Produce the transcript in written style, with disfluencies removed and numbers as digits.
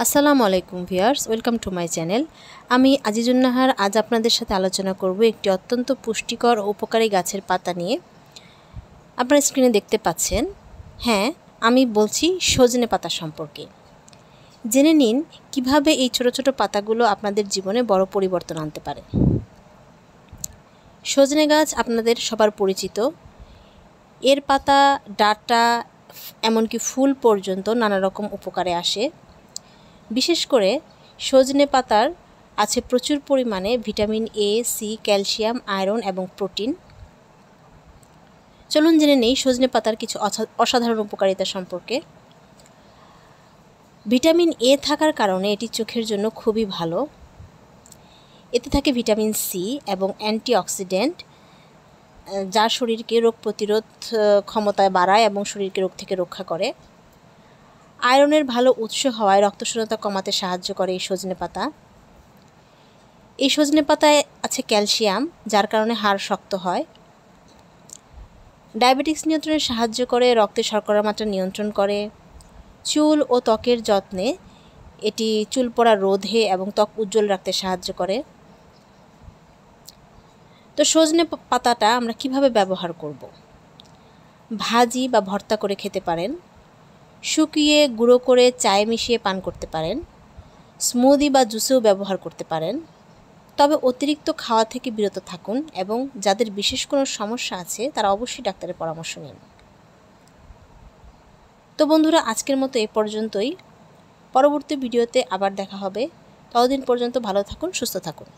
আসসালামু আলাইকুম viewers, welcome to my channel. আমি আজিজুন নাহার। আজ আপনাদের সাথে আলোচনা করব একটি অত্যন্ত পুষ্টিকর ও উপকারী গাছের পাতা নিয়ে। আপনারা স্ক্রিনে দেখতে পাচ্ছেন, হ্যাঁ, আমি বলছি সজনে পাতা সম্পর্কে। জেনে নিন কিভাবে এই ছোট ছোট পাতাগুলো আপনাদের জীবনে বড় পরিবর্তন আনতে পারে। সজনে গাছ আপনাদের সবার পরিচিত। এর পাতা, ডাঁটা, এমনকি ফুল পর্যন্ত নানা রকম উপকারে আসে। বিশেষ করে সজনে পাতার আছে প্রচুর পরিমাণে vitamin A, C, calcium, iron এবং প্রোটিন। চলুন জেনে নেই সজনে পাতার কিছু অসাধারণ উপকারিতা সম্পর্কে। ভিটামিন এ থাকার কারণে এটি চোখের জন্য খুবই ভালো। এতে থাকে ভিটামিন সি এবং অ্যান্টিঅক্সিডেন্ট, যা শরীরকে রোগ প্রতিরোধ ক্ষমতায় বাড়ায় এবং শরীরকে রোগ থেকে রক্ষা করে। আয়রনের ভালো উৎস হওয়ায় রক্তশূন্যতা কমাতে সাহায্য করে এই সজনে পাতা। এই সজনে পাতায় আছে ক্যালসিয়াম, যার কারণে হাড় শক্ত হয়। ডায়াবেটিস নিয়ন্ত্রণে সাহায্য করে, রক্তে শর্করার মাত্রা নিয়ন্ত্রণ করে। চুল ও ত্বকের যত্নে এটি চুল পড়া রোধে এবং ত্বক উজ্জ্বল রাখতে সাহায্য করে। তো সজনে পাতাটা আমরা কিভাবে ব্যবহার করব? ভাজি বা ভর্তা করে খেতে পারেন, শুকিয়ে গুঁড়ো করে চায়ে মিশিয়ে পান করতে পারেন, স্মুদি বা জুসেও ব্যবহার করতে পারেন। তবে অতিরিক্ত খাওয়া থেকে বিরত থাকুন এবং যাদের বিশেষ কোনো সমস্যা আছে তারা অবশ্যই ডাক্তারের পরামর্শ নিন। তো বন্ধুরা, আজকের মতো এ পর্যন্তই। পরবর্তী ভিডিওতে আবার দেখা হবে। ততদিন পর্যন্ত ভালো থাকুন, সুস্থ থাকুন।